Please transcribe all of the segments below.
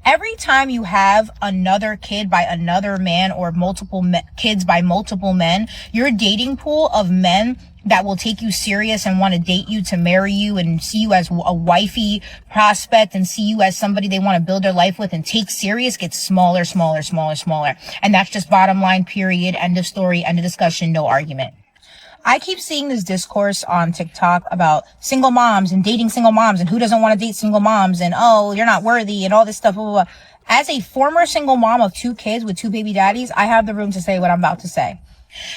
Every time you have another kid by another man or multiple kids by multiple men, your dating pool of men that will take you serious and want to date you to marry you and see you as a wifey prospect and see you as somebody they want to build their life with and take serious gets smaller, smaller, smaller, smaller. And that's just bottom line, period. End of story, end of discussion, no argument. I keep seeing this discourse on TikTok about single moms and dating single moms and who doesn't want to date single moms and, oh, you're not worthy and all this stuff, blah, blah, blah. As a former single mom of 2 kids with 2 baby daddies, I have the room to say what I'm about to say.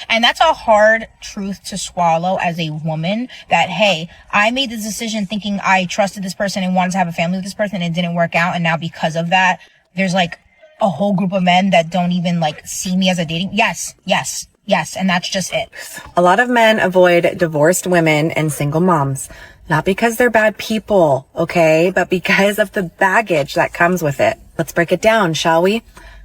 And that's a hard truth to swallow as a woman that, hey, I made this decision thinking I trusted this person and wanted to have a family with this person and it didn't work out. And now because of that, there's like a whole group of men that don't even like see me as a dating. Yes. And that's just it. A lot of men avoid divorced women and single moms, not because they're bad people, okay, but because of the baggage that comes with it. Let's break it down, shall we?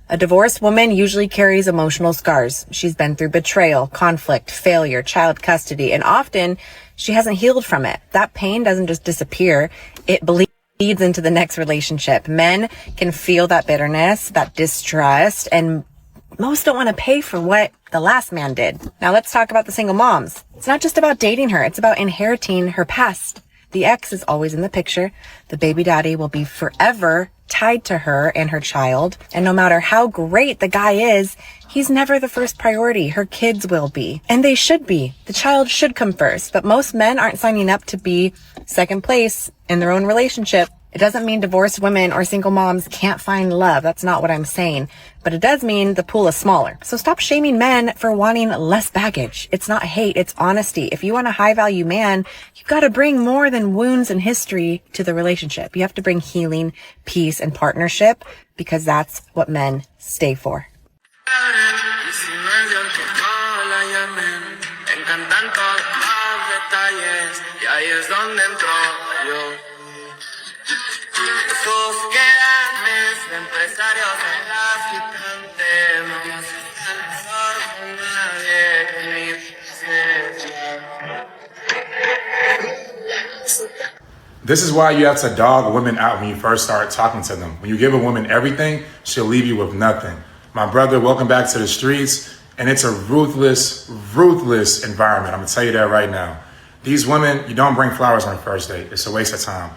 A divorced woman usually carries emotional scars. She's been through betrayal, conflict, failure, child custody, and often she hasn't healed from it. That pain doesn't just disappear. It bleeds into the next relationship. Men can feel that bitterness, that distrust, and most don't want to pay for what the last man did. Now let's talk about the single moms. It's not just about dating her. It's about inheriting her past. The ex is always in the picture. The baby daddy will be forever tied to her and her child. And no matter how great the guy is, he's never the first priority. Her kids will be. And they should be. The child should come first. But most men aren't signing up to be second place in their own relationship. It doesn't mean divorced women or single moms can't find love. That's not what I'm saying. But it does mean the pool is smaller. So stop shaming men for wanting less baggage. It's not hate, it's honesty. If you want a high value man, you've got to bring more than wounds and history to the relationship. You have to bring healing, peace, and partnership because that's what men stay for. This is why you have to dog women out when you first start talking to them. When you give a woman everything, she'll leave you with nothing. My brother, welcome back to the streets. And it's a ruthless, ruthless environment. I'm gonna tell you that right now. These women, you don't bring flowers on the first date. It's a waste of time.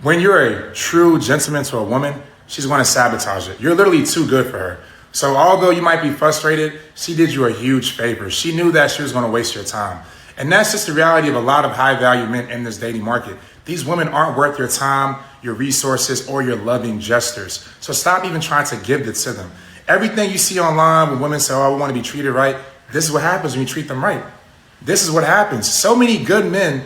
When you're a true gentleman to a woman, she's gonna sabotage it. You're literally too good for her. So although you might be frustrated, she did you a huge favor. She knew that she was gonna waste your time. And that's just the reality of a lot of high value men in this dating market. These women aren't worth your time, your resources, or your loving gestures. So stop even trying to give it to them. Everything you see online when women say, oh, I want to be treated right, this is what happens when you treat them right. This is what happens. So many good men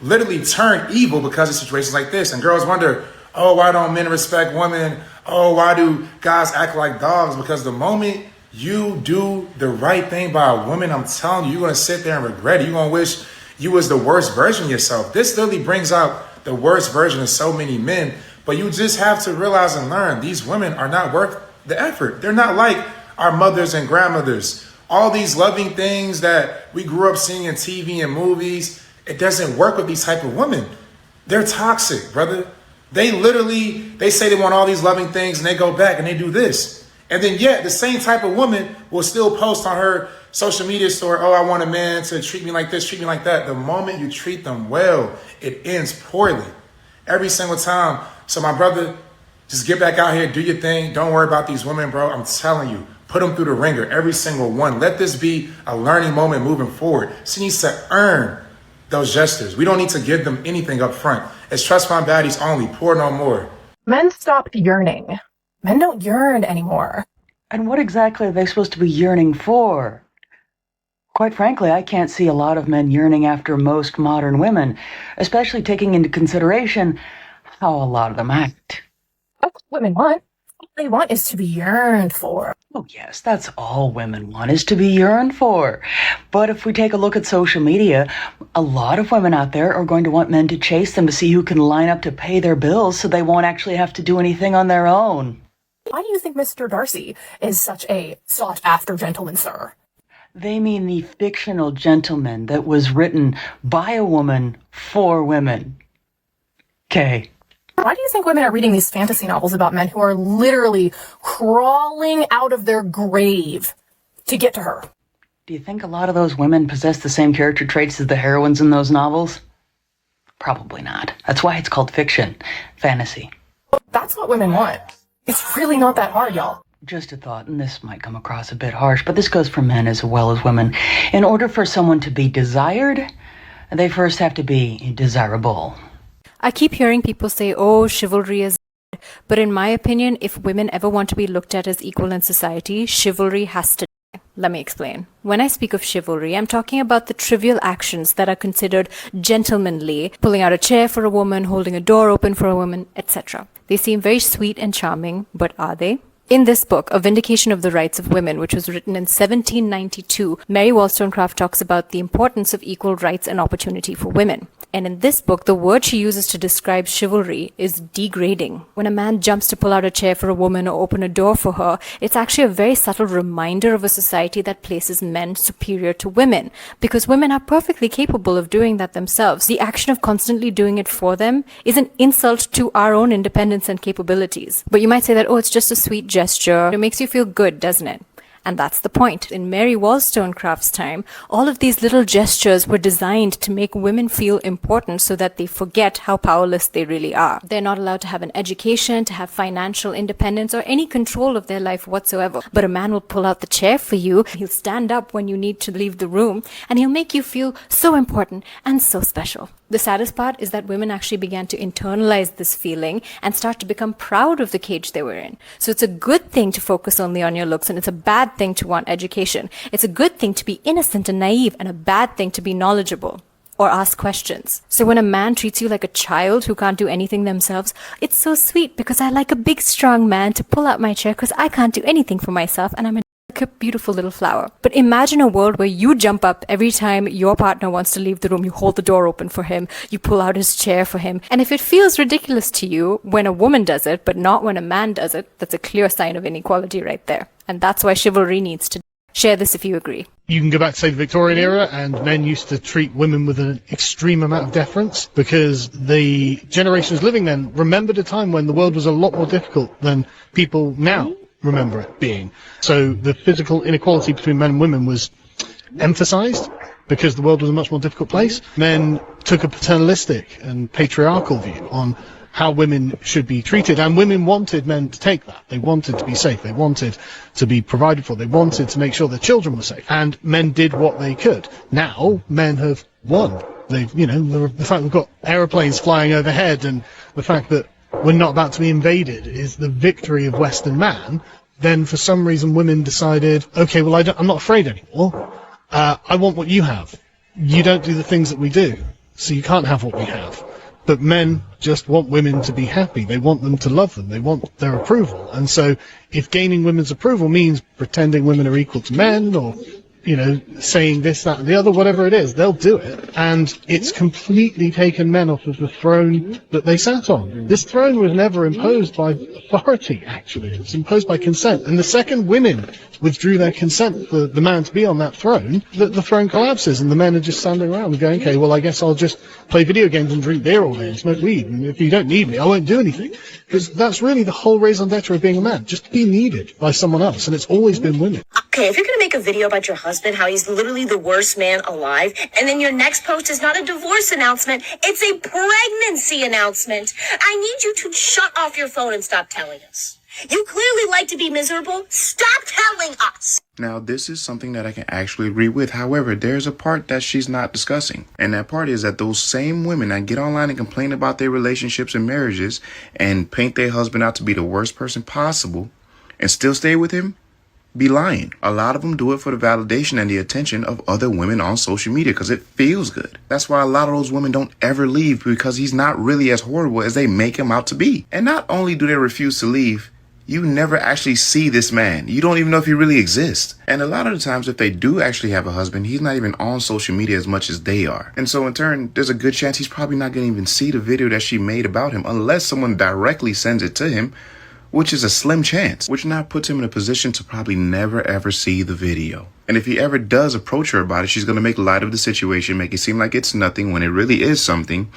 literally turn evil because of situations like this. And girls wonder, oh, why don't men respect women? Oh, why do guys act like dogs? Because the moment you do the right thing by a woman, I'm telling you, you're going to sit there and regret it. You're going to wish you was the worst version of yourself. This literally brings out the worst version of so many men. But you just have to realize and learn these women are not worth the effort. They're not like our mothers and grandmothers. All these loving things that we grew up seeing in TV and movies, it doesn't work with these type of women. They're toxic, brother. They say they want all these loving things and they go back and they do this. And then yet the same type of woman will still post on her social media store, oh, I want a man to treat me like this, treat me like that. The moment you treat them well, it ends poorly. Every single time. So my brother, just get back out here, do your thing. Don't worry about these women, bro. I'm telling you, put them through the ringer, every single one. Let this be a learning moment moving forward. She needs to earn those gestures. We don't need to give them anything up front. It's trust fund baddies only, pour no more. Men stopped yearning. Men don't yearn anymore. And what exactly are they supposed to be yearning for? Quite frankly, I can't see a lot of men yearning after most modern women, especially taking into consideration how a lot of them act. That's what women want. All they want is to be yearned for. Oh yes, that's all women want, is to be yearned for. But if we take a look at social media, a lot of women out there are going to want men to chase them to see who can line up to pay their bills so they won't actually have to do anything on their own. Why do you think Mr. Darcy is such a sought-after gentleman, sir? They mean the fictional gentleman that was written by a woman for women. Okay. Why do you think women are reading these fantasy novels about men who are literally crawling out of their grave to get to her? Do you think a lot of those women possess the same character traits as the heroines in those novels? Probably not. That's why it's called fiction. Fantasy. That's what women want. It's really not that hard, y'all. Just a thought, and this might come across a bit harsh, but this goes for men as well as women. In order for someone to be desired, they first have to be desirable. I keep hearing people say, oh, chivalry is dead. But in my opinion, if women ever want to be looked at as equal in society, chivalry has to die. Let me explain. When I speak of chivalry, I'm talking about the trivial actions that are considered gentlemanly, pulling out a chair for a woman, holding a door open for a woman, etc. They seem very sweet and charming, but are they? In this book, A Vindication of the Rights of Women, which was written in 1792, Mary Wollstonecraft talks about the importance of equal rights and opportunity for women. And in this book, the word she uses to describe chivalry is degrading. When a man jumps to pull out a chair for a woman or open a door for her, it's actually a very subtle reminder of a society that places men superior to women, because women are perfectly capable of doing that themselves. The action of constantly doing it for them is an insult to our own independence and capabilities. But you might say that, oh, it's just a sweet gesture. It makes you feel good, doesn't it? And that's the point. In Mary Wollstonecraft's time, all of these little gestures were designed to make women feel important so that they forget how powerless they really are. They're not allowed to have an education, to have financial independence, or any control of their life whatsoever. But a man will pull out the chair for you, he'll stand up when you need to leave the room, and he'll make you feel so important and so special. The saddest part is that women actually began to internalize this feeling and start to become proud of the cage they were in. So it's a good thing to focus only on your looks, and it's a bad thing to want education. It's a good thing to be innocent and naive, and a bad thing to be knowledgeable or ask questions. So when a man treats you like a child who can't do anything themselves, it's so sweet because I like a big strong man to pull out my chair because I can't do anything for myself and I'm a beautiful little flower. But imagine a world where you jump up every time your partner wants to leave the room, you hold the door open for him, you pull out his chair for him. And if it feels ridiculous to you when a woman does it, but not when a man does it, that's a clear sign of inequality right there. And that's why chivalry needs to share this if you agree. You can go back to, say, the Victorian era, and men used to treat women with an extreme amount of deference because the generations living then remembered a time when the world was a lot more difficult than people now remember it being. So the physical inequality between men and women was emphasized because the world was a much more difficult place. Men took a paternalistic and patriarchal view on how women should be treated, and women wanted men to take that. They wanted to be safe, they wanted to be provided for, they wanted to make sure their children were safe, and men did what they could. Now men have won. They've, the fact we've got aeroplanes flying overhead and the fact that we're not about to be invaded is the victory of Western man. Then for some reason women decided, okay, well I'm not afraid anymore. I want what you have. You don't do the things that we do, so you can't have what we have. But men just want women to be happy. They want them to love them. They want their approval. And so if gaining women's approval means pretending women are equal to men or, saying this, that, and the other, whatever it is, they'll do it. And it's completely taken men off of the throne that they sat on. This throne was never imposed by authority, actually. It was imposed by consent. And the second women withdrew their consent for the man to be on that throne, the throne collapses and the men are just standing around and going, okay, well, I guess I'll just play video games and drink beer all day and smoke weed. And if you don't need me, I won't do anything. Because that's really the whole raison d'etre of being a man, just to be needed by someone else. And it's always been women. Okay, if you're going to make a video about your husband, how he's literally the worst man alive, and then your next post is not a divorce announcement, it's a pregnancy announcement, I need you to shut off your phone and stop telling us. You clearly like to be miserable. Stop telling us. Now, this is something that I can actually agree with. However, there's a part that she's not discussing. And that part is that those same women that get online and complain about their relationships and marriages and paint their husband out to be the worst person possible and still stay with him, be lying. A lot of them do it for the validation and the attention of other women on social media because it feels good. That's why a lot of those women don't ever leave, because he's not really as horrible as they make him out to be. And not only do they refuse to leave, you never actually see this man. You don't even know if he really exists. And a lot of the times, if they do actually have a husband, he's not even on social media as much as they are. And so in turn, there's a good chance he's probably not going to even see the video that she made about him unless someone directly sends it to him, which is a slim chance, which now puts him in a position to probably never ever see the video. And if he ever does approach her about it, she's going to make light of the situation, make it seem like it's nothing when it really is something.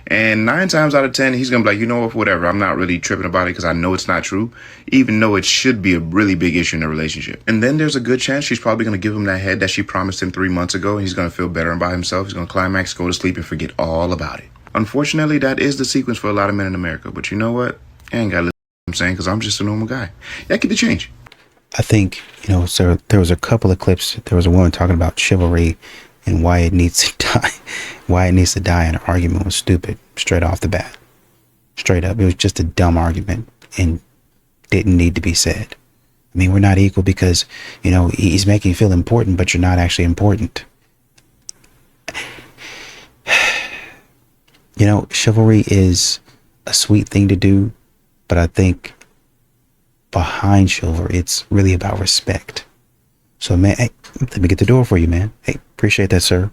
And 9 times out of 10, he's going to be like, you know what, whatever. I'm not really tripping about it because I know it's not true, even though it should be a really big issue in a relationship. And then there's a good chance she's probably going to give him that head that she promised him 3 months ago. And he's going to feel better about himself. He's going to climax, go to sleep, and forget all about it. Unfortunately, that is the sequence for a lot of men in America. But you know what? I ain't got to listen to what I'm saying because I'm just a normal guy. Yeah, keep the change. I think, so there was a couple of clips. There was a woman talking about chivalry and why it needs to die. Why it needs to die, and her argument was stupid straight off the bat. Straight up. It was just a dumb argument and didn't need to be said. I mean, we're not equal because, he's making you feel important, but you're not actually important. Chivalry is a sweet thing to do, but I think behind chivalry, it's really about respect. So, man, hey, let me get the door for you, man. Hey, appreciate that, sir.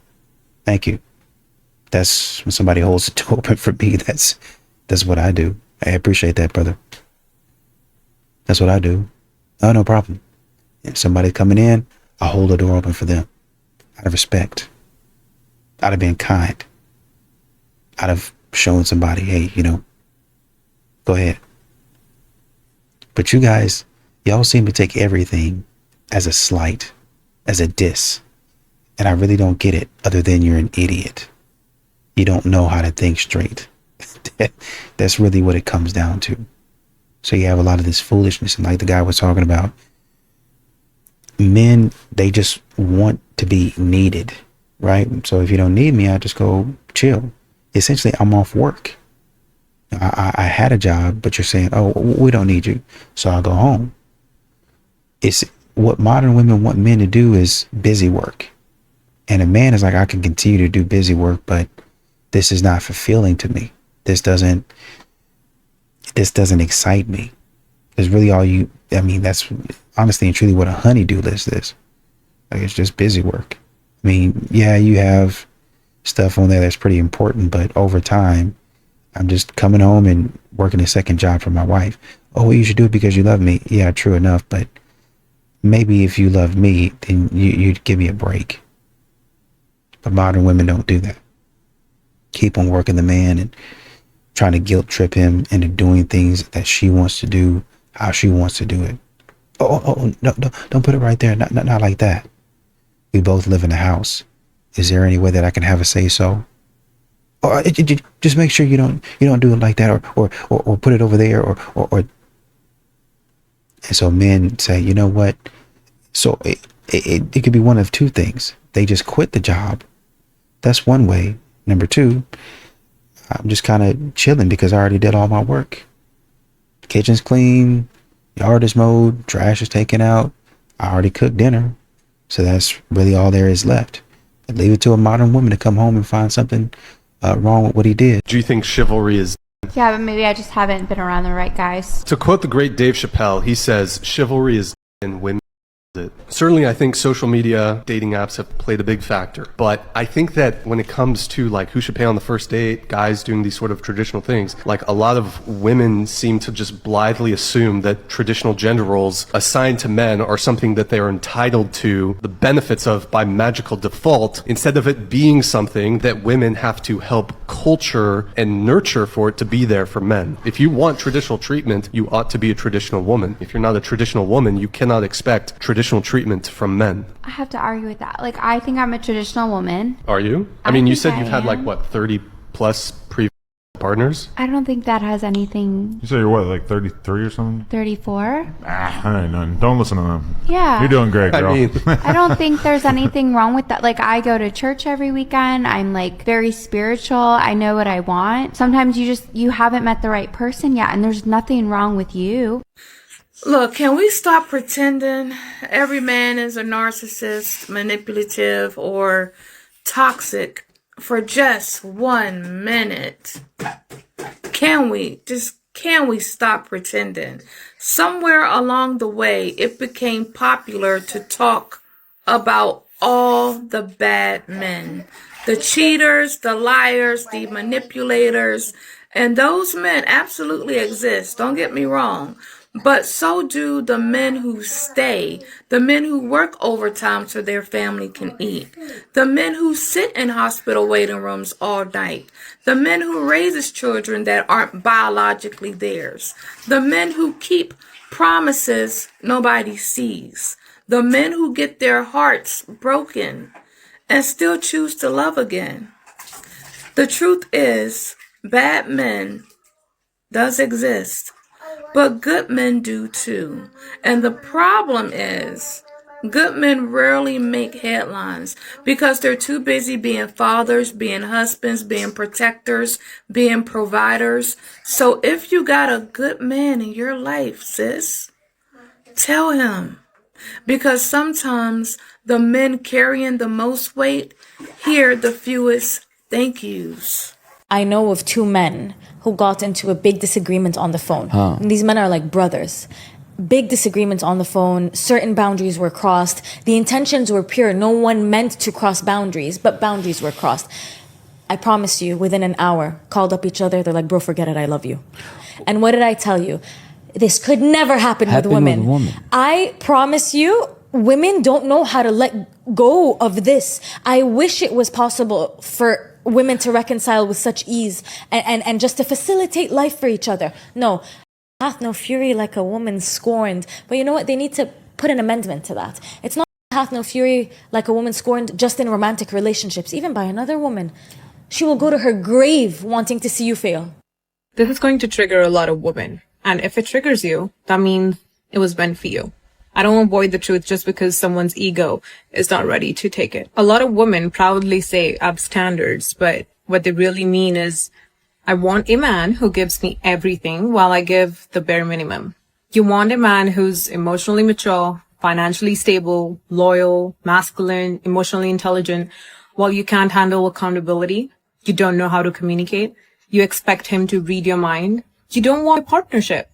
Thank you. That's when somebody holds the door open for me. That's what I do. I appreciate that, brother. That's what I do. Oh, no problem. If somebody coming in, I hold the door open for them. Out of respect. Out of being kind. Out of showing somebody, hey, go ahead. But you guys, y'all seem to take everything as a slight, as a diss. And I really don't get it, other than you're an idiot. You don't know how to think straight. That's really what it comes down to. So you have a lot of this foolishness. And like the guy was talking about, men, they just want to be needed, right? So if you don't need me, I just go chill. Essentially, I'm off work. I had a job, but you're saying, oh, we don't need you, so I'll go home. It's what modern women want men to do is busy work. And a man is like, I can continue to do busy work, but this is not fulfilling to me. This doesn't excite me. It's really that's honestly and truly what a honey-do list is. Like, it's just busy work. I mean, yeah, you have stuff on there that's pretty important, but over time, I'm just coming home and working a second job for my wife. Oh, well, you should do it because you love me. Yeah, true enough, but maybe if you love me, then you'd give me a break. But modern women don't do that. Keep on working the man and trying to guilt trip him into doing things that she wants to do, how she wants to do it. Oh, no, don't put it right there. Not like that. We both live in a house. Is there any way that I can have a say so? Or just make sure you don't do it like that, or put it over there, or. And so men say, you know what? So it could be one of two things. They just quit the job. That's one way. Number two, I'm just kind of chilling because I already did all my work. Kitchen's clean, yard is mowed, trash is taken out. I already cooked dinner. So that's really all there is left. And leave it to a modern woman to come home and find something wrong with what he did. Do you think chivalry is... Yeah, but maybe I just haven't been around the right guys. To quote the great Dave Chappelle, he says, chivalry is and women it. Certainly, I think social media, dating apps have played a big factor. But I think that when it comes to like who should pay on the first date, guys doing these sort of traditional things, like a lot of women seem to just blithely assume that traditional gender roles assigned to men are something that they are entitled to the benefits of by magical default, instead of it being something that women have to help culture and nurture for it to be there for men. If you want traditional treatment, you ought to be a traditional woman. If you're not a traditional woman, you cannot expect traditional treatment from men. I have to argue with that. Like, I think I'm a traditional woman. Are you? I mean, you said you've had like what, 30 plus previous partners? I don't think that has anything. You say you're what, like 33 or something? 34? I ain't nothing. Don't listen to them. Yeah. You're doing great, girl. I don't think there's anything wrong with that. Like, I go to church every weekend. I'm like very spiritual. I know what I want. Sometimes you haven't met the right person yet, and there's nothing wrong with you. Look, can we stop pretending every man is a narcissist, manipulative, or toxic for just 1 minute? Can we stop pretending? Somewhere along the way, it became popular to talk about all the bad men, the cheaters, the liars, the manipulators, and those men absolutely exist. Don't get me wrong. But so do the men who stay, the men who work overtime so their family can eat, the men who sit in hospital waiting rooms all night, the men who raises children that aren't biologically theirs, the men who keep promises nobody sees, the men who get their hearts broken and still choose to love again. The truth is, bad men does exist. But good men do too. And the problem is, good men rarely make headlines because they're too busy being fathers, being husbands, being protectors, being providers. So if you got a good man in your life, sis, tell him. Because sometimes the men carrying the most weight hear the fewest thank yous. I know of two men who got into a big disagreement on the phone. And these men are like brothers. Big disagreements on the phone. Certain boundaries were crossed. The intentions were pure. No one meant to cross boundaries, but boundaries were crossed. I promise you, within an hour, called up each other. They're like, bro, forget it. I love you. And what did I tell you? This could never happen with women. I promise you, women don't know how to let go of this. I wish it was possible for women to reconcile with such ease and just to facilitate life for each other. No, hath no fury like a woman scorned. But you know what? They need to put an amendment to that. It's not hath no fury like a woman scorned just in romantic relationships, even by another woman. She will go to her grave wanting to see you fail. This is going to trigger a lot of women. And if it triggers you, that means it was meant for you. I don't avoid the truth just because someone's ego is not ready to take it. A lot of women proudly say I have standards, but what they really mean is I want a man who gives me everything while I give the bare minimum. You want a man who's emotionally mature, financially stable, loyal, masculine, emotionally intelligent, while you can't handle accountability. You don't know how to communicate. You expect him to read your mind. You don't want a partnership.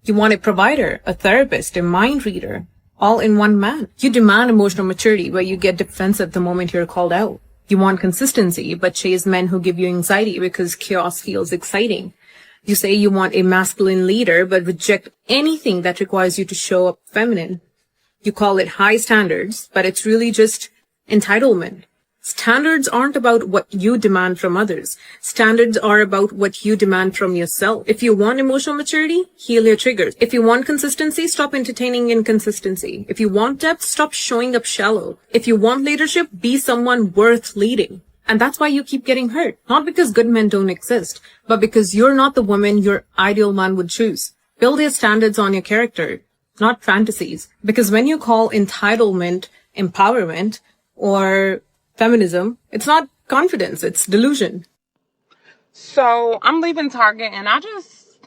You want a provider, a therapist, a mind reader, all in one man. You demand emotional maturity, but you get defensive the moment you're called out. You want consistency, but chase men who give you anxiety because chaos feels exciting. You say you want a masculine leader, but reject anything that requires you to show up feminine. You call it high standards, but it's really just entitlement. Standards aren't about what you demand from others. Standards are about what you demand from yourself. If you want emotional maturity, heal your triggers. If you want consistency, stop entertaining inconsistency. If you want depth, stop showing up shallow. If you want leadership, be someone worth leading. And that's why you keep getting hurt. Not because good men don't exist, but because you're not the woman your ideal man would choose. Build your standards on your character, not fantasies. Because when you call entitlement empowerment or feminism, it's not confidence, it's delusion. So I'm leaving Target and I just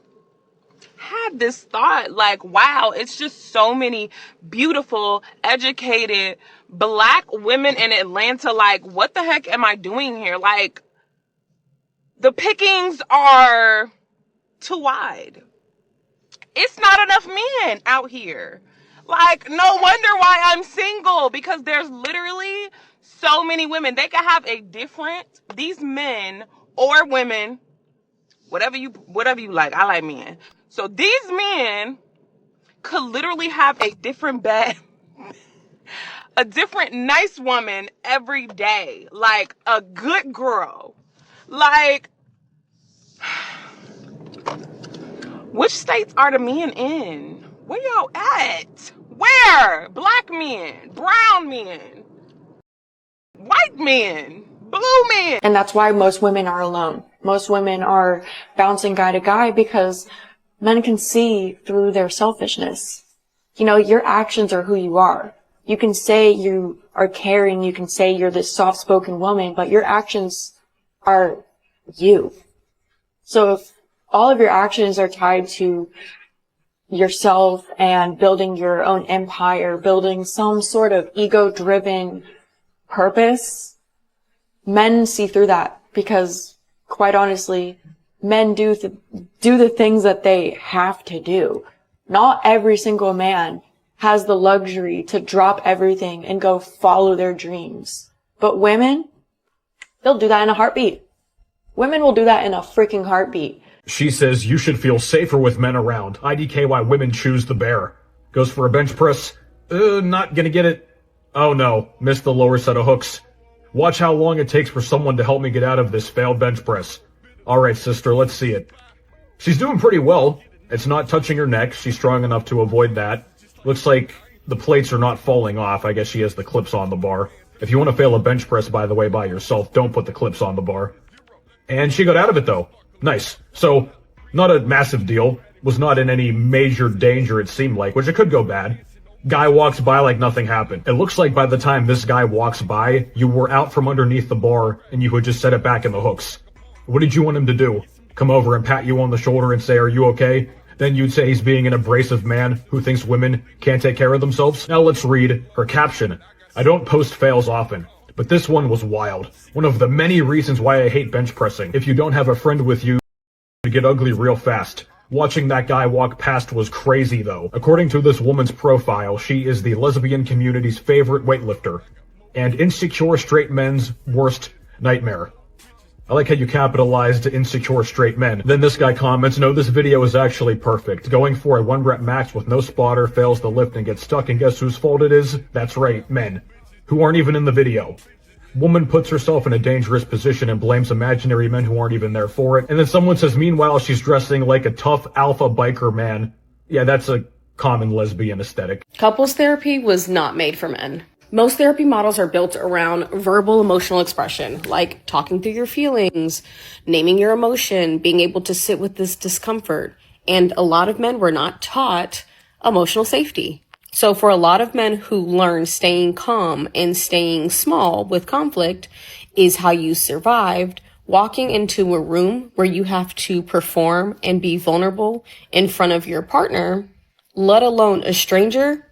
had this thought like, wow, it's just so many beautiful, educated Black women in Atlanta. Like, what the heck am I doing here? Like, the pickings are too wide. It's not enough men out here. Like, no wonder why I'm single, because there's literally so many women. They could have these men or women, whatever you like. I like men. So these men could literally have a different bed, a different nice woman every day. Like a good girl. Like, which states are the men in? Where y'all at? Where? Black men, brown men, white men, blue men. And that's why most women are alone. Most women are bouncing guy to guy because men can see through their selfishness. You know, your actions are who you are. You can say you are caring, you can say you're this soft-spoken woman, but your actions are you. So if all of your actions are tied to yourself and building your own empire, building some sort of ego-driven purpose, men see through that because, quite honestly, men do the things that they have to do. Not every single man has the luxury to drop everything and go follow their dreams. But women, they'll do that in a heartbeat. Women will do that in a freaking heartbeat. She says you should feel safer with men around. IDK why women choose the bear. Goes for a bench press. Not gonna get it. Oh no, missed the lower set of hooks. Watch how long it takes for someone to help me get out of this failed bench press. Alright, sister, let's see it. She's doing pretty well. It's not touching her neck. She's strong enough to avoid that. Looks like the plates are not falling off. I guess she has the clips on the bar. If you want to fail a bench press, by the way, by yourself, don't put the clips on the bar. And she got out of it, though. Nice. So, not a massive deal. Was not in any major danger, it seemed like, which it could go bad. Guy walks by like nothing happened. It looks like by the time this guy walks by, you were out from underneath the bar and you had just set it back in the hooks. What did you want him to do? Come over and pat you on the shoulder and say, "Are you okay?" Then you'd say he's being an abrasive man who thinks women can't take care of themselves. Now let's read her caption. I don't post fails often, but this one was wild. One of the many reasons why I hate bench pressing. If you don't have a friend with you, to get ugly real fast. Watching that guy walk past was crazy though. According to this woman's profile, she is the lesbian community's favorite weightlifter and insecure straight men's worst nightmare. I like how you capitalized insecure straight men. Then this guy comments, no, this video is actually perfect. Going for a 1 rep max with no spotter, fails the lift and gets stuck, and guess whose fault it is? That's right, men. Who aren't even in the video. Woman puts herself in a dangerous position and blames imaginary men who aren't even there for it. And then someone says, meanwhile, she's dressing like a tough alpha biker man. Yeah, that's a common lesbian aesthetic. Couples therapy was not made for men. Most therapy models are built around verbal emotional expression, like talking through your feelings, naming your emotion, being able to sit with this discomfort. And a lot of men were not taught emotional safety. So for a lot of men who learn staying calm and staying small with conflict is how you survived, walking into a room where you have to perform and be vulnerable in front of your partner, let alone a stranger,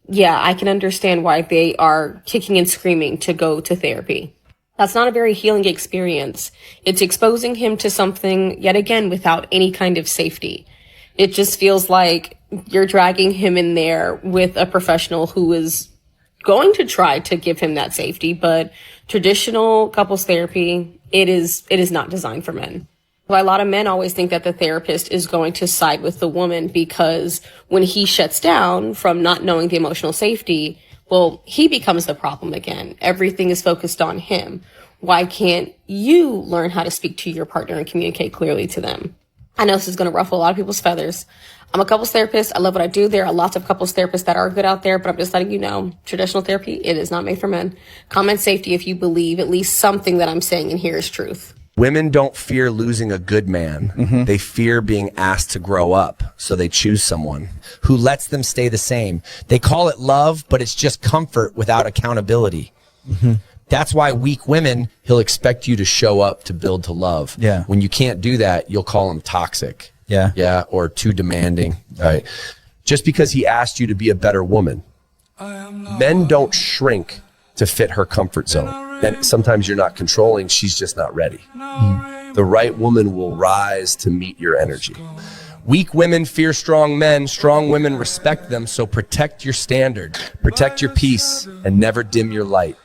yeah, I can understand why they are kicking and screaming to go to therapy. That's not a very healing experience. It's exposing him to something, yet again, without any kind of safety. It just feels like you're dragging him in there with a professional who is going to try to give him that safety, but traditional couples therapy, it is not designed for men. A lot of men always think that the therapist is going to side with the woman because when he shuts down from not knowing the emotional safety, well, he becomes the problem again. Everything is focused on him. Why can't you learn how to speak to your partner and communicate clearly to them? I know this is going to ruffle a lot of people's feathers. I'm a couples therapist. I love what I do. There are lots of couples therapists that are good out there, but I'm just letting you know, traditional therapy, it is not made for men. Comment safety if you believe at least something that I'm saying in here is truth. Women don't fear losing a good man. They fear being asked to grow up. So they choose someone who lets them stay the same. They call it love, but it's just comfort without accountability. That's why weak women, he'll expect you to show up to build to love. Yeah. When you can't do that, you'll call him toxic. Yeah. Yeah. Or too demanding. Right. Just because he asked you to be a better woman. Men don't shrink to fit her comfort zone. Then sometimes you're not controlling, she's just not ready. The right woman will rise to meet your energy. Weak women fear strong men. Strong women respect them. So protect your standard, protect your peace, and never dim your light.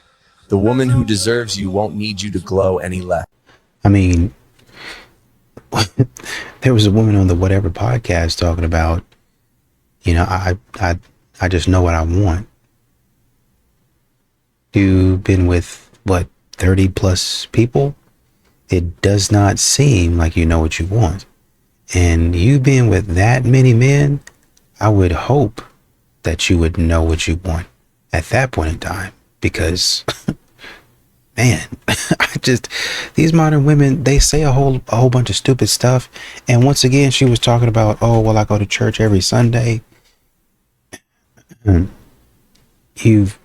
The woman who deserves you won't need you to glow any less. I mean, there was a woman on the Whatever podcast talking about, you know, I just know what I want. You've been with, what, 30 plus people? It does not seem like you know what you want. And you being with that many men, I would hope that you would know what you want at that point in time. Because, man, these modern women, they say a whole bunch of stupid stuff. And once again, she was talking about, oh, well, I go to church every Sunday. You've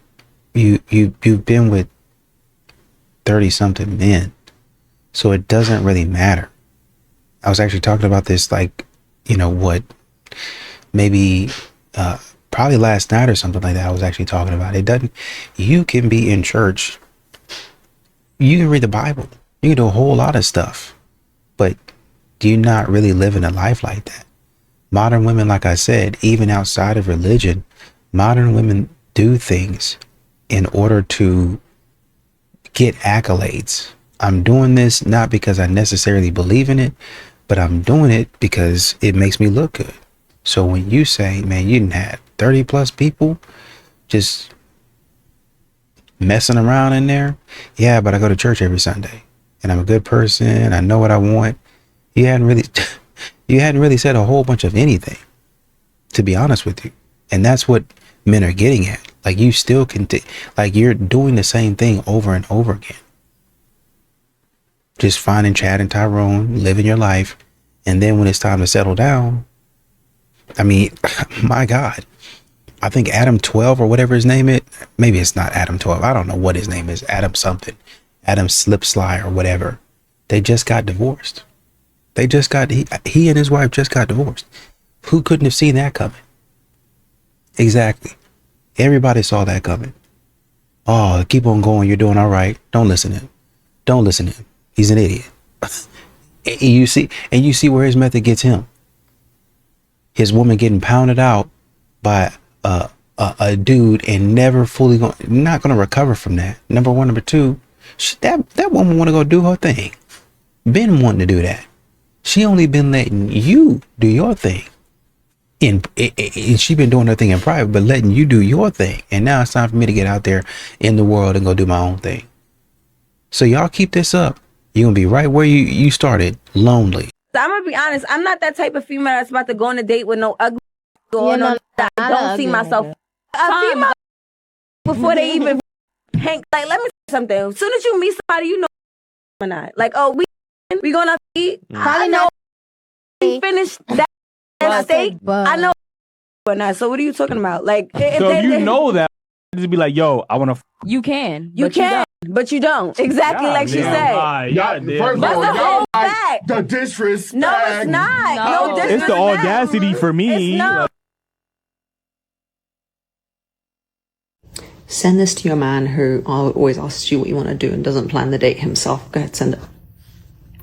been with 30 something men. So it doesn't really matter. I was actually talking about this, like, you know what, maybe, probably last night or something like that. I was actually talking about it. Doesn't, you can be in church, you can read the Bible, you can do a whole lot of stuff, but do you not really living a life like that? Modern women, like I said, even outside of religion, modern women do things in order to get accolades. I'm doing this not because I necessarily believe in it, but I'm doing it because it makes me look good. So when you say, man, you didn't have 30 plus people just messing around in there. Yeah, but I go to church every Sunday and I'm a good person. I know what I want. You hadn't really said a whole bunch of anything, to be honest with you. And that's what men are getting at. Like, you still like, you're doing the same thing over and over again. Just finding Chad and Tyrone, living your life. And then when it's time to settle down, I mean, my God, I think Adam 12 or whatever his name is, maybe it's not Adam 12. I don't know what his name is. Adam something, Adam Slipsly or whatever. They just got divorced. He and his wife just got divorced. Who couldn't have seen that coming? Exactly. Everybody saw that coming. Oh, keep on going. You're doing all right. Don't listen to him. Don't listen to him. He's an idiot. And you see where his method gets him. His woman getting pounded out by a dude and never fully not going to recover from that. Number one. Number two, that woman want to go do her thing. Been wanting to do that. She only been letting you do your thing. And she been doing her thing in private, but letting you do your thing. And now it's time for me to get out there in the world and go do my own thing. So y'all keep this up. You're going to be right where you started, lonely. I'm going to be honest. I'm not that type of female that's about to go on a date with no ugly or no that I don't see myself. A female before they even hang. Like, let me say something. As soon as you meet somebody, you know or not. Like, oh, we going to eat. I know we finished that steak. I know or not. So what are you talking about? Like, so you know that. Just be like, yo, I want to. You can. But you don't. Exactly like she said. That's the whole fact. The disrespect. No, it's not. No disrespect. It's the audacity for me. It's not. Send this to your man who always asks you what you want to do and doesn't plan the date himself. Go ahead, send it.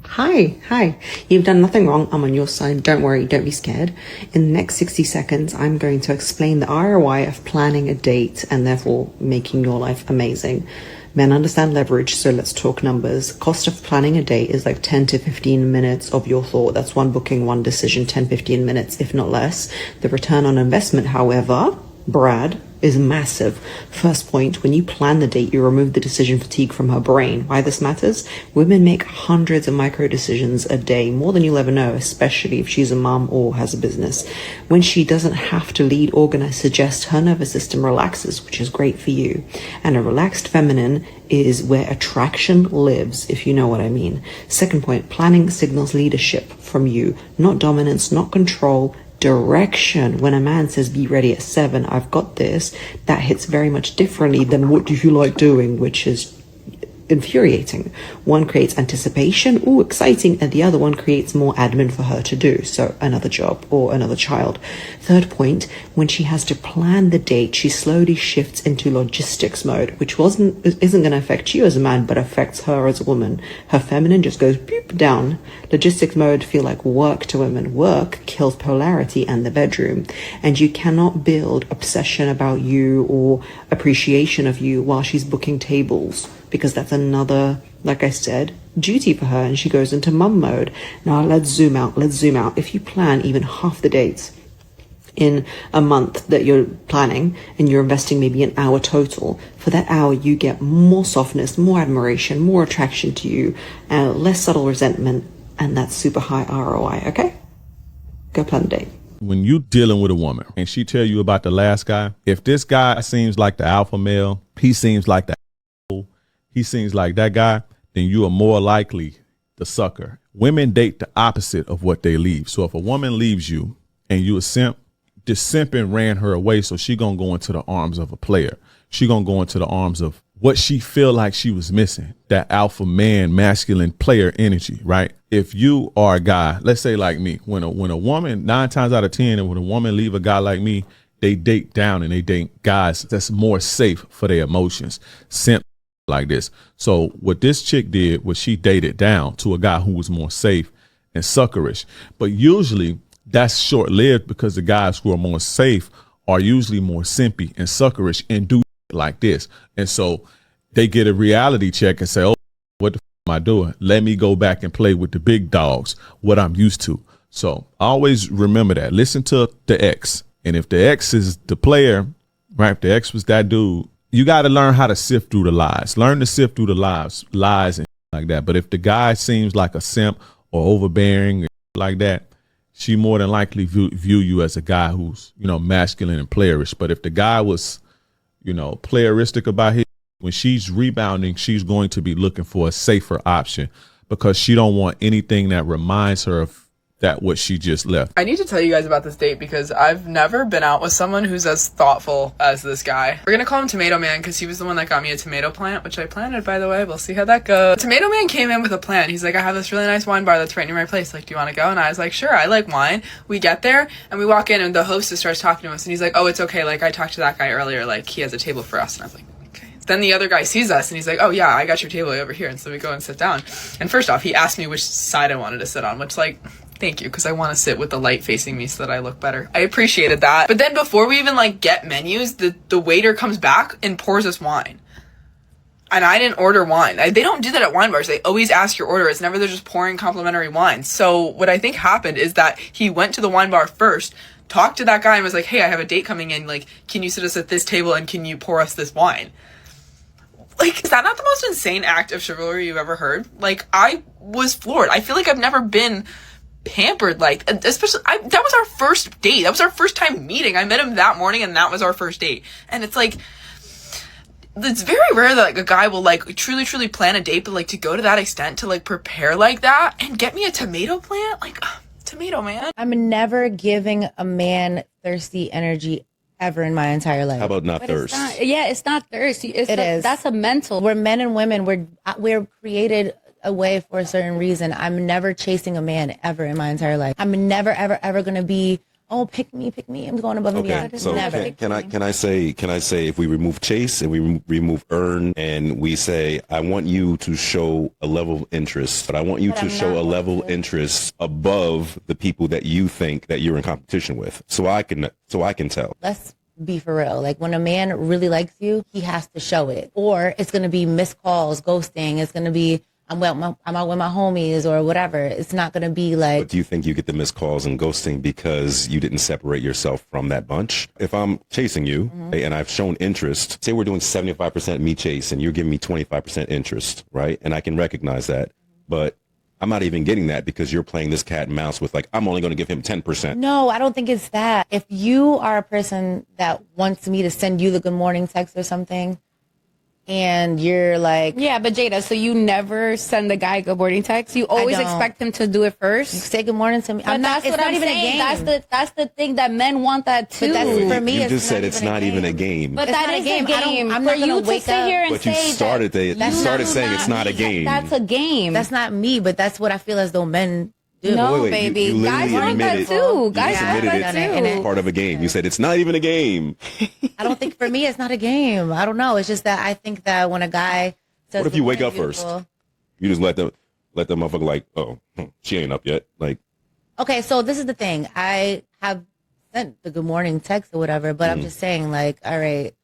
Hi. You've done nothing wrong. I'm on your side. Don't worry. Don't be scared. In the next 60 seconds, I'm going to explain the ROI of planning a date and therefore making your life amazing. Men understand leverage, so let's talk numbers. Cost of planning a date is like 10 to 15 minutes of your thought. That's one booking, one decision, 10, 15 minutes, if not less. The return on investment, however, Brad, is massive. First point, when you plan the date, you remove the decision fatigue from her brain. Why this matters? Women make hundreds of micro decisions a day, more than you'll ever know, especially if she's a mom or has a business. When she doesn't have to lead, organize, suggest, her nervous system relaxes, which is great for you. And a relaxed feminine is where attraction lives, if you know what I mean. Second point, planning signals leadership from you, not dominance, not control, direction. When a man says be ready at 7, I've got this, that hits very much differently than what do you like doing, which is infuriating. One creates anticipation, ooh, exciting, and the other one creates more admin for her to do, so another job or another child. Third point, when she has to plan the date, she slowly shifts into logistics mode, which isn't going to affect you as a man, but affects her as a woman. Her feminine just goes boop down. Logistics mode feel like work to women. Work kills polarity and the bedroom, and you cannot build obsession about you or appreciation of you while she's booking tables, because that's another, like I said, duty for her, and she goes into mum mode. Now let's zoom out. If you plan even half the dates in a month that you're planning and you're investing maybe an hour total, for that hour you get more softness, more admiration, more attraction to you, less subtle resentment, and that's super high ROI. Okay, go plan the date. When you dealing with a woman and she tell you about the last guy, if this guy seems like the alpha male, he seems like that guy, then you are more likely the sucker. Women date the opposite of what they leave. So if a woman leaves you and you a simp, this simping ran her away, so she gonna go into the arms of a player. She gonna go into the arms of what she feel like she was missing, that alpha man, masculine player energy, right? If you are a guy, let's say like me, when a woman, 9 times out of 10, and when a woman leave a guy like me, they date down and they date guys that's more safe for their emotions. Simp like this. So what this chick did was she dated down to a guy who was more safe and suckerish. But usually that's short-lived, because the guys who are more safe are usually more simpy and suckerish and do like this. And so they get a reality check and say, oh, what the am I doing? Let me go back and play with the big dogs, what I'm used to. So always remember that. Listen to the ex. And if the ex is the player, right, if the ex was that dude, you got to learn how to sift through the lies. Learn to sift through the lies and like that. But if the guy seems like a simp or overbearing like that, she more than likely view you as a guy who's, masculine and playerish. But if the guy was, playeristic about his, when she's rebounding, she's going to be looking for a safer option because she don't want anything that reminds her of that what she just left. I need to tell you guys about this date because I've never been out with someone who's as thoughtful as this guy. We're gonna call him Tomato Man because he was the one that got me a tomato plant, which I planted, by the way. We'll see how that goes. Tomato Man came in with a plan. He's like, I have this really nice wine bar that's right near my place. Like, do you want to go? And I was like, sure, I like wine. We get there and we walk in and the hostess starts talking to us and he's like, oh, it's okay. Like, I talked to that guy earlier. Like, he has a table for us. And I was like, then the other guy sees us and he's like, oh yeah, I got your table over here. And so we go and sit down. And first off, he asked me which side I wanted to sit on, which, like, thank you, because I want to sit with the light facing me so that I look better. I appreciated that. But then before we even get menus, the waiter comes back and pours us wine. And I didn't order wine. They don't do that at wine bars. They always ask your order. It's never they're just pouring complimentary wine. So what I think happened is that he went to the wine bar first, talked to that guy and was like, hey, I have a date coming in. Like, can you sit us at this table and can you pour us this wine? Like, is that not the most insane act of chivalry you've ever heard? Like, I was floored. I feel like I've never been pampered, like, especially that was our first date. That was our first time meeting. I met him that morning and that was our first date. And it's like, it's very rare that a guy will truly plan a date, but to go to that extent to prepare like that and get me a tomato plant, Tomato Man. I'm never giving a man thirsty energy ever in my entire life. How about not thirst? It's not thirst. That's a mental. We're men and women. We're created a way for a certain reason. I'm never chasing a man ever in my entire life. I'm never ever gonna be, oh, pick me. I'm going above and beyond. So never. can I say if we remove chase and we remove earn and we say I want you to show a level of interest, but I want you to show a level of interest above the people that you think that you're in competition with, so I can tell. Let's be for real. When a man really likes you, he has to show it, or it's gonna be missed calls, ghosting. It's gonna be I'm out with my homies or whatever. It's not going to be like... But do you think you get the missed calls and ghosting because you didn't separate yourself from that bunch? If I'm chasing you and I've shown interest, say we're doing 75% me chase and you're giving me 25% interest, right? And I can recognize that. But I'm not even getting that because you're playing this cat and mouse with I'm only going to give him 10%. No, I don't think it's that. If you are a person that wants me to send you the good morning text or something... And you're like... Yeah, but Jada, so you never send the guy a good morning text? You always expect him to do it first? You say good morning to me. But that's what I'm saying. That's the thing that men want that too. But that's, for me, you just said it's not even a game. But that is a game. I'm not going to wake up. But you started saying it's not a game. That's a game. That's not me, but that's what I feel as though men do. No, baby. You guys want that too. Guys want that too. It's part of a game. You said it's not even a game. I don't think for me it's not a game. I don't know. It's just that I think that when a guy says, what if you wake up first? You just let the motherfucker oh, she ain't up yet. Okay, so this is the thing. I have sent the good morning text or whatever, but I'm just saying all right,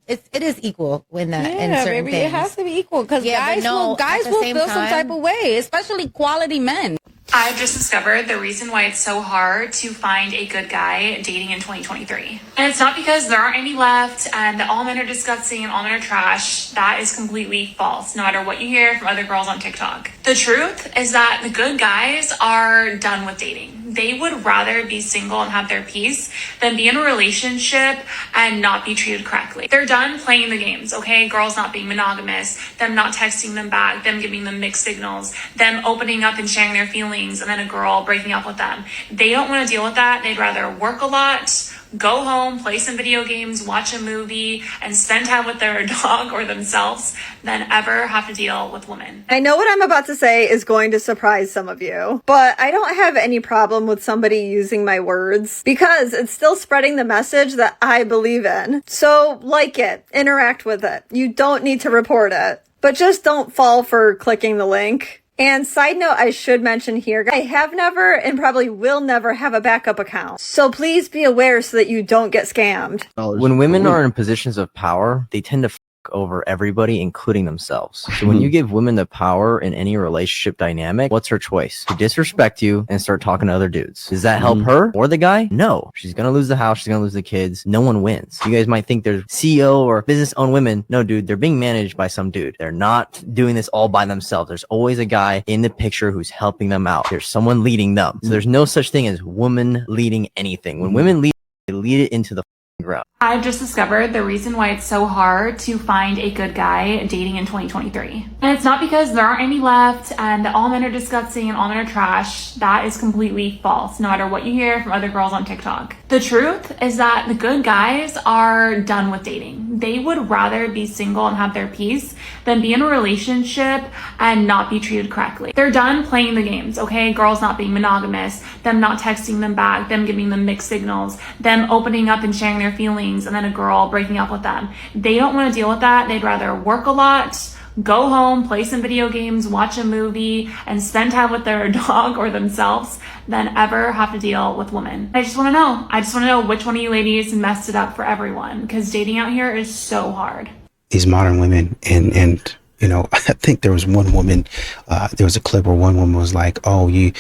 it is equal in that in certain baby, things. It has to be equal because guys will feel some type of way, especially quality men. I've just discovered the reason why it's so hard to find a good guy dating in 2023. And it's not because there aren't any left and that all men are disgusting and all men are trash. That is completely false, no matter what you hear from other girls on TikTok. The truth is that the good guys are done with dating. They would rather be single and have their peace than be in a relationship and not be treated correctly. They're done playing the games, okay? Girls not being monogamous, them not texting them back, them giving them mixed signals, them opening up and sharing their feelings, and then a girl breaking up with them. They don't want to deal with that. They'd rather work a lot, go home, play some video games, watch a movie, and spend time with their dog or themselves than ever have to deal with women. I know what I'm about to say is going to surprise some of you, but I don't have any problem with somebody using my words because it's still spreading the message that I believe in. So like it, interact with it. You don't need to report it, but just don't fall for clicking the link. And side note, I should mention here, I have never and probably will never have a backup account. So please be aware so that you don't get scammed. When women are in positions of power, they tend to over everybody, including themselves. So when you give women the power in any relationship dynamic, what's her choice? To disrespect you and start talking to other dudes. Does that help her or the guy? No. She's gonna lose the house, she's gonna lose the kids. No one wins. You guys might think there's CEO or business-owned women. No, dude, they're being managed by some dude. They're not doing this all by themselves. There's always a guy in the picture who's helping them out. There's someone leading them. So there's no such thing as woman leading anything. When women lead, they lead it into the ground. I've just discovered the reason why it's so hard to find a good guy dating in 2023. And it's not because there aren't any left and all men are disgusting and all men are trash. That is completely false, no matter what you hear from other girls on TikTok. The truth is that the good guys are done with dating. They would rather be single and have their peace than be in a relationship and not be treated correctly. They're done playing the games, okay? Girls not being monogamous, them not texting them back, them giving them mixed signals, them opening up and sharing their feelings, and then a girl breaking up with them. They don't want to deal with that. They'd rather work a lot, go home, play some video games, watch a movie, and spend time with their dog or themselves than ever have to deal with women. I just want to know. I just want to know which one of you ladies messed it up for everyone, because dating out here is so hard. These modern women, and you know, I think there was one woman, there was a clip where one woman was like, oh, you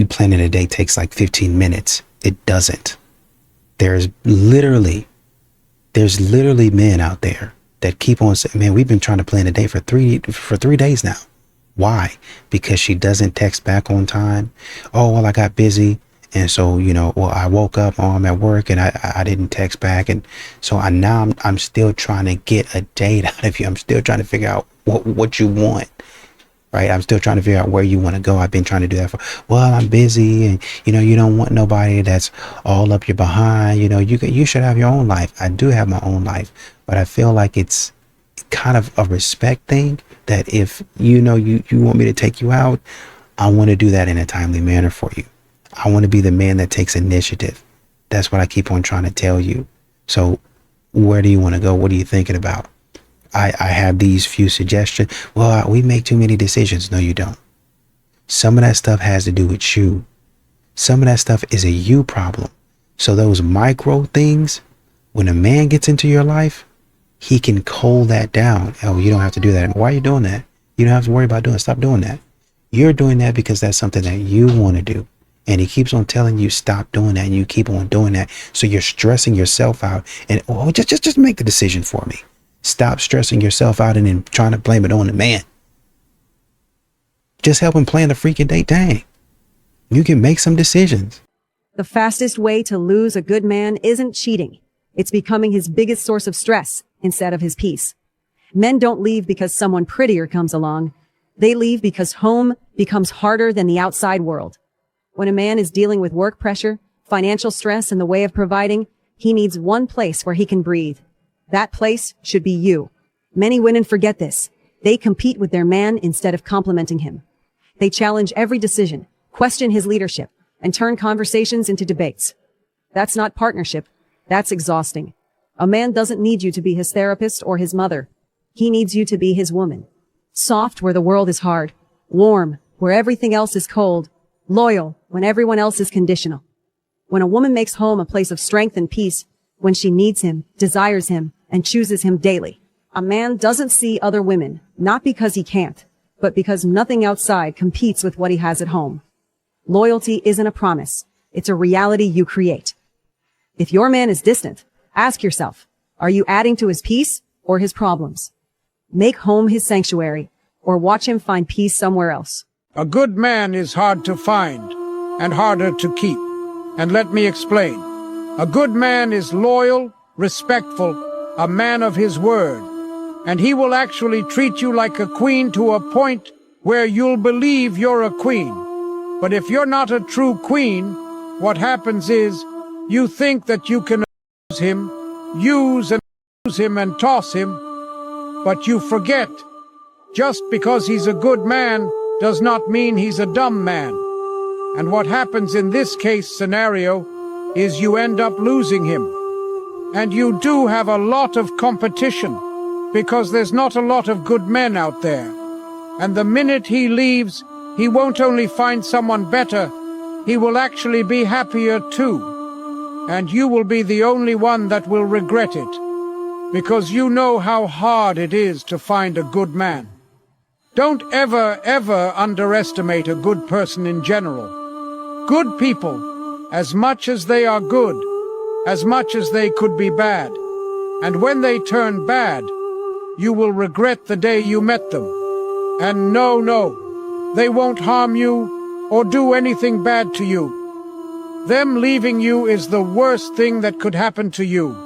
planning a date takes like 15 minutes. It doesn't. There's literally men out there that keep on saying, man, we've been trying to plan a date for 3 days now. Why? Because she doesn't text back on time. Oh, well, I got busy. And so, I woke up, I'm at work and I didn't text back. And so I'm still trying to get a date out of you. I'm still trying to figure out what you want. Right. I'm still trying to figure out where you want to go. I've been trying to do that well, I'm busy and, you don't want nobody that's all up your behind. You should have your own life. I do have my own life, but I feel like it's kind of a respect thing that if, you want me to take you out, I want to do that in a timely manner for you. I want to be the man that takes initiative. That's what I keep on trying to tell you. So where do you want to go? What are you thinking about? I have these few suggestions. Well, we make too many decisions. No, you don't. Some of that stuff has to do with you. Some of that stuff is a you problem. So those micro things, when a man gets into your life, he can cool that down. Oh, you don't have to do that. Why are you doing that? You don't have to worry about doing it. Stop doing that. You're doing that because that's something that you want to do. And he keeps on telling you stop doing that, and you keep on doing that. So you're stressing yourself out. And just make the decision for me. Stop stressing yourself out and then trying to blame it on the man. Just help him plan the freaking date. Dang. You can make some decisions. The fastest way to lose a good man isn't cheating. It's becoming his biggest source of stress instead of his peace. Men don't leave because someone prettier comes along. They leave because home becomes harder than the outside world. When a man is dealing with work pressure, financial stress, and the way of providing, he needs one place where he can breathe. That place should be you. Many women forget this. They compete with their man instead of complimenting him. They challenge every decision, question his leadership, and turn conversations into debates. That's not partnership. That's exhausting. A man doesn't need you to be his therapist or his mother. He needs you to be his woman. Soft where the world is hard. Warm where everything else is cold. Loyal when everyone else is conditional. When a woman makes home a place of strength and peace, when she needs him, desires him, and chooses him daily. A man doesn't see other women, not because he can't, but because nothing outside competes with what he has at home. Loyalty isn't a promise. It's a reality you create. If your man is distant, ask yourself, are you adding to his peace or his problems? Make home his sanctuary or watch him find peace somewhere else. A good man is hard to find and harder to keep. And let me explain. A good man is loyal, respectful, a man of his word, and he will actually treat you like a queen to a point where you'll believe you're a queen. But if you're not a true queen, what happens is you think that you can use him and toss him, but you forget. Just because he's a good man does not mean he's a dumb man. And what happens in this case scenario is you end up losing him. And you do have a lot of competition because there's not a lot of good men out there. And the minute he leaves, he won't only find someone better, he will actually be happier too. And you will be the only one that will regret it. because you know how hard it is to find a good man. Don't ever, ever underestimate a good person in general. Good people, as much as they are good, as much as they could be bad. And when they turn bad, you will regret the day you met them. And no, they won't harm you or do anything bad to you. Them leaving you is the worst thing that could happen to you.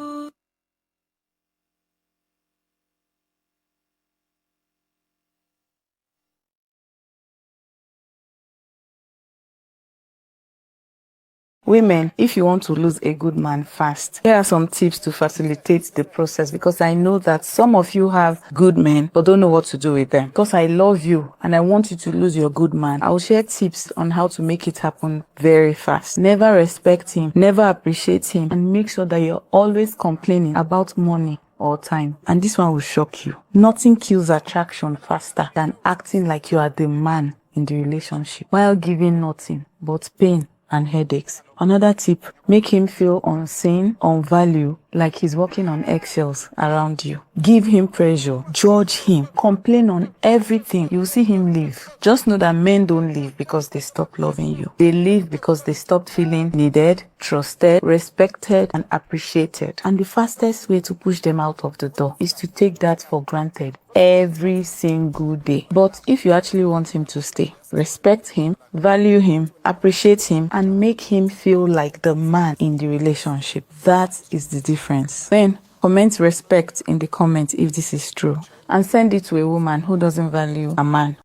Women, if you want to lose a good man fast, here are some tips to facilitate the process, because I know that some of you have good men but don't know what to do with them. Because I love you and I want you to lose your good man, I will share tips on how to make it happen very fast. Never respect him, never appreciate him, and make sure that you're always complaining about money all time. And this one will shock you. Nothing kills attraction faster than acting like you are the man in the relationship while giving nothing but pain and headaches. Another tip, make him feel unseen, unvalued, like he's walking on eggshells around you. Give him pressure, judge him, complain on everything. You'll see him leave. Just know that men don't leave because they stop loving you. They leave because they stopped feeling needed, trusted, respected, and appreciated. And the fastest way to push them out of the door is to take that for granted every single day. But if you actually want him to stay, respect him, value him, appreciate him, and make him feel like the man in the relationship. That is the difference. Then comment respect in the comments if this is true, and send it to a woman who doesn't value a man.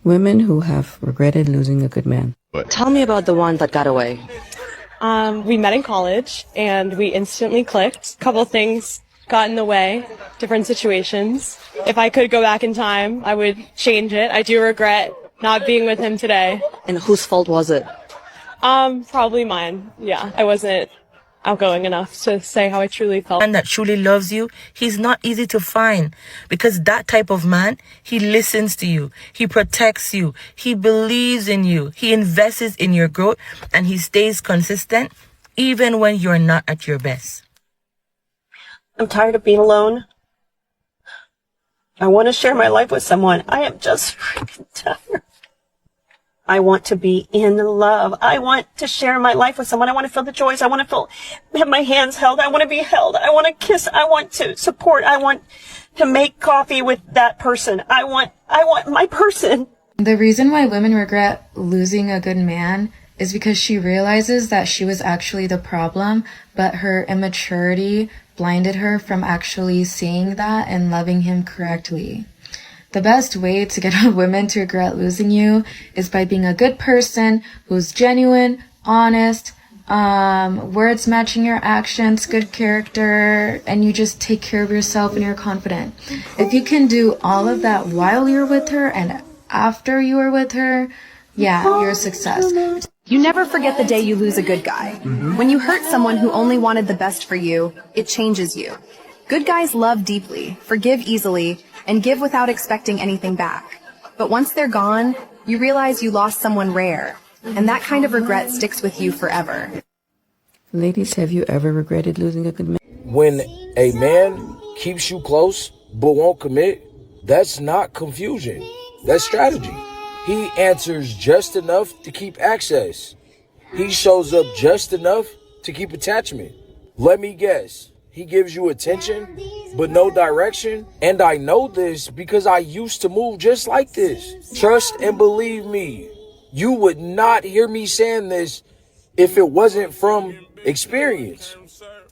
Women who have regretted losing a good man. Tell me about the one that got away. We met in college and we instantly clicked. A couple things got in the way, different situations. If I could go back in time, I would change it. I do regret not being with him today. And whose fault was it? Probably mine. Yeah, I wasn't outgoing enough to say how I truly felt. Man that truly loves you, he's not easy to find, because that type of man, he listens to you, he protects you, he believes in you, he invests in your growth, and he stays consistent even when you're not at your best. I'm tired of being alone. I want to share my life with someone. I am just freaking tired. I want to be in love. I want to share my life with someone. I want to feel the joys. I want to have my hands held. I want to be held. I want to kiss. I want to support. I want to make coffee with that person. I want my person. The reason why women regret losing a good man is because she realizes that she was actually the problem, but her immaturity blinded her from actually seeing that and loving him correctly. The best way to get a woman to regret losing you is by being a good person who's genuine, honest, words matching your actions, good character, and you just take care of yourself and you're confident. If you can do all of that while you're with her and after you are with her, yeah, you're a success. You never forget the day you lose a good guy. When you hurt someone who only wanted the best for you, it changes you. Good guys love deeply, forgive easily, and give without expecting anything back. But once they're gone, you realize you lost someone rare, and that kind of regret sticks with you forever. Ladies, have you ever regretted losing a good man? When a man keeps you close but won't commit, that's not confusion. That's strategy. He answers just enough to keep access. He shows up just enough to keep attachment. Let me guess. He gives you attention, but no direction. And I know this because I used to move just like this. Trust and believe me, you would not hear me saying this if it wasn't from experience.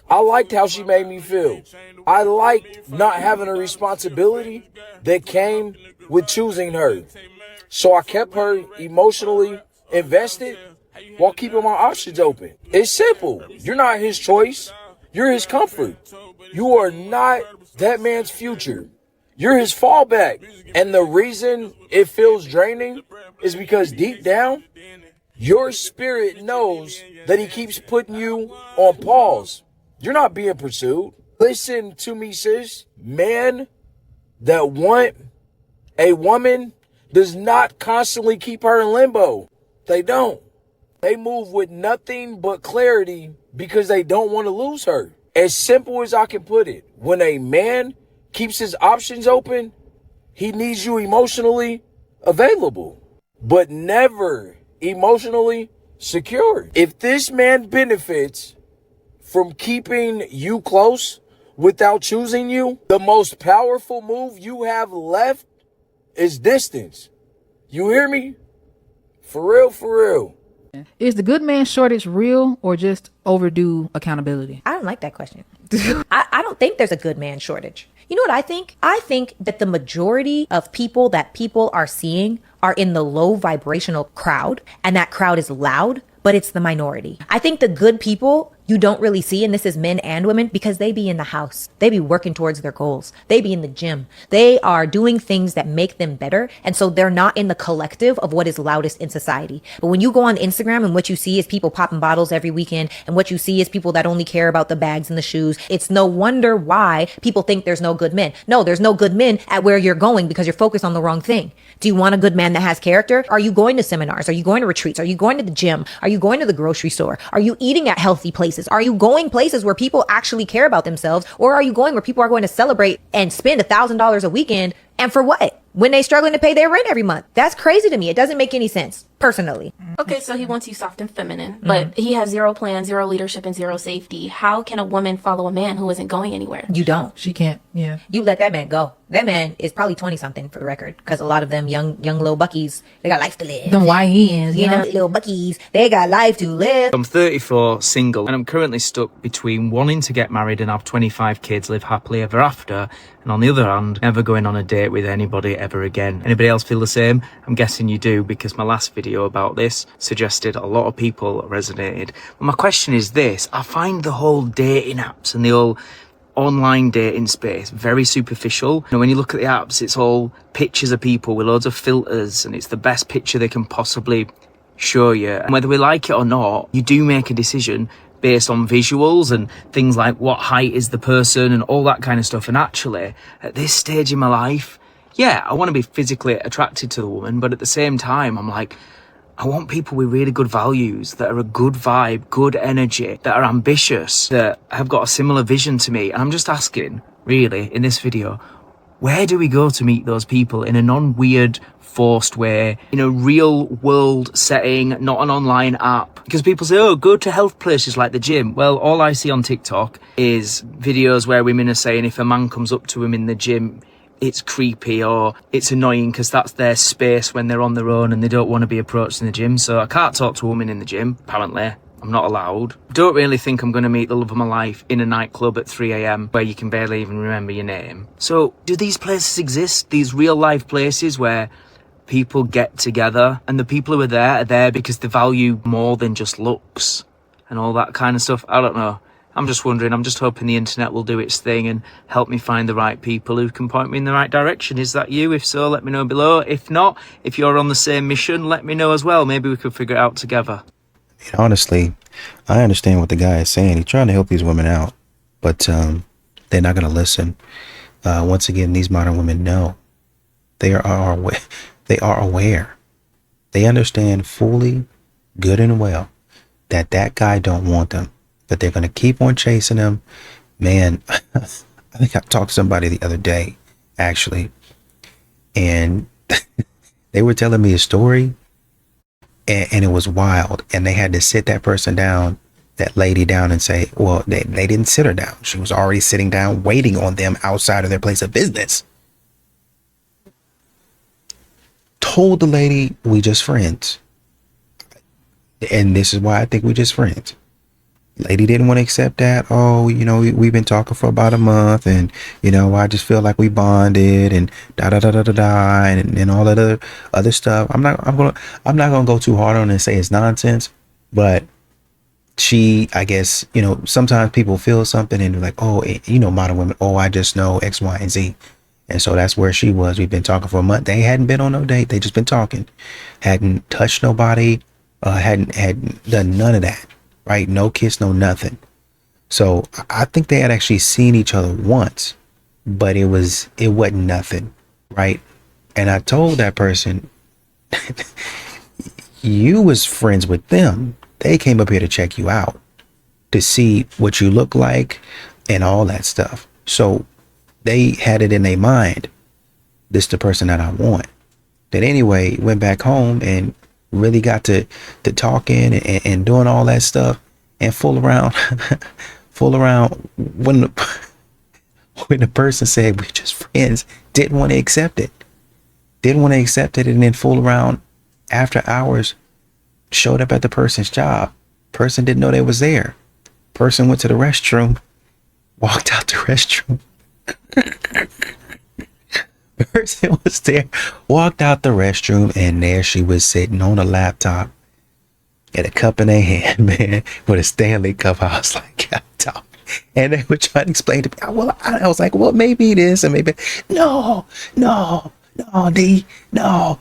I liked how she made me feel. I liked not having a responsibility that came with choosing her. So I kept her emotionally invested while keeping my options open. It's simple. You're not his choice. You're his comfort. You are not that man's future. You're his fallback. And the reason it feels draining is because deep down, your spirit knows that he keeps putting you on pause. You're not being pursued. Listen to me, sis. Men that want a woman does not constantly keep her in limbo. They don't. They move with nothing but clarity because they don't want to lose her. As simple as I can put it, when a man keeps his options open, he needs you emotionally available, but never emotionally secure. If this man benefits from keeping you close without choosing you, the most powerful move you have left is distance. You hear me? For real, for real. Is the good man shortage real or just overdue accountability? I don't like that question. I don't think there's a good man shortage. You know what I think? I think that the majority of people that people are seeing are in the low vibrational crowd, and that crowd is loud, but it's the minority. I think the good people you don't really see, and this is men and women, because they be in the house. They be working towards their goals. They be in the gym. They are doing things that make them better. And so they're not in the collective of what is loudest in society. But when you go on Instagram and what you see is people popping bottles every weekend, and what you see is people that only care about the bags and the shoes, it's no wonder why people think there's no good men. No, there's no good men at where you're going because you're focused on the wrong thing. Do you want a good man that has character? Are you going to seminars? Are you going to retreats? Are you going to the gym? Are you going to the grocery store? Are you eating at healthy places? Are you going places where people actually care about themselves? Or are you going where people are going to celebrate and spend $1,000 a weekend? And for what? When they struggling to pay their rent every month. That's crazy to me. It doesn't make any sense, personally. Okay, so he wants you soft and feminine, but he has zero plan, zero leadership, and zero safety. How can a woman follow a man who isn't going anywhere? You don't. She can't. Yeah. You let that man go. That man is probably 20 something for the record, because a lot of them young little buckies, they got life to live. Them YNs, you know, little buckies, they got life to live. I'm 34, single, and I'm currently stuck between wanting to get married and have 25 kids, live happily ever after, and on the other hand, never going on a date with anybody ever again. Anybody else feel the same? I'm guessing you do, because my last video about this suggested a lot of people resonated. But my question is this: I find the whole dating apps and the whole online dating space very superficial. You know, when you look at the apps, it's all pictures of people with loads of filters, and it's the best picture they can possibly show you. And whether we like it or not, you do make a decision based on visuals and things like what height is the person and all that kind of stuff. And actually, at this stage in my life, yeah, I want to be physically attracted to the woman, but at the same time, I'm like, I want people with really good values, that are a good vibe, good energy, that are ambitious, that have got a similar vision to me. And I'm just asking, really, in this video, where do we go to meet those people in a non-weird, forced way, in a real world setting, not an online app? Because people say, oh, go to health places like the gym. Well, all I see on TikTok is videos where women are saying if a man comes up to him in the gym, it's creepy or it's annoying because that's their space when they're on their own and they don't want to be approached in the gym. So I can't talk to a woman in the gym, apparently. I'm not allowed. Don't really think I'm going to meet the love of my life in a nightclub at 3 a.m. where you can barely even remember your name. So do these places exist? These real life places where people get together and the people who are there because they value more than just looks and all that kind of stuff? I don't know. I'm just wondering, I'm just hoping the internet will do its thing and help me find the right people who can point me in the right direction. Is that you? If so, let me know below. If not, if you're on the same mission, let me know as well. Maybe we could figure it out together. Honestly, I understand what the guy is saying. He's trying to help these women out, but they're not going to listen. Once again, these modern women know. They are aware. They understand fully, good and well, that guy don't want them. But they're going to keep on chasing him. Man, I think I talked to somebody the other day, actually, and they were telling me a story, and it was wild. And they had to sit that person down, that lady down, and say, well, they didn't sit her down. She was already sitting down, waiting on them outside of their place of business. Told the lady, we just friends. And this is why I think we just friends. Lady didn't want to accept that. Oh, you know, we've been talking for about a month, and you know, I just feel like we bonded, and and all that other stuff. I'm not gonna go too hard on it and say it's nonsense, but she, I guess, you know, sometimes people feel something and they're like, oh, you know, modern women, oh, I just know X, Y, and Z. And so that's where she was. We've been talking for a month. They hadn't been on no date. They just been talking, hadn't touched nobody, hadn't done none of that. Right? No kiss, no nothing. So I think they had actually seen each other once, but it wasn't nothing. Right? And I told that person, you was friends with them. They came up here to check you out, to see what you look like and all that stuff. So they had it in their mind, this the person that I want. Then anyway, went back home and really got to talking and doing all that stuff and fool around when the person said we're just friends, didn't want to accept it. And then fool around after hours, showed up at the person's job. Person didn't know they was there. Person went to the restroom, walked out the restroom. Person was there, walked out the restroom, and there she was sitting on a laptop and a cup in her hand, man, with a Stanley Cup. I was like, God, dog. And they were trying to explain to me. Well, I was like, well, maybe this and maybe no, D, no.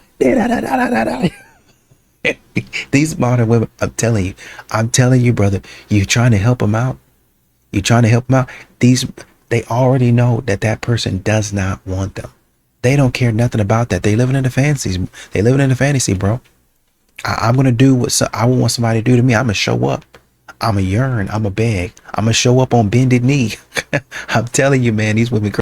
These modern women, I'm telling you, brother, you're trying to help them out. They already know that person does not want them. They don't care nothing about that. They living in the fantasies. They living in the fantasy, bro. I'm going to do what I want somebody to do to me. I'm going to show up. I'm going to yearn. I'm going to beg. I'm going to show up on bended knee. I'm telling you, man, these women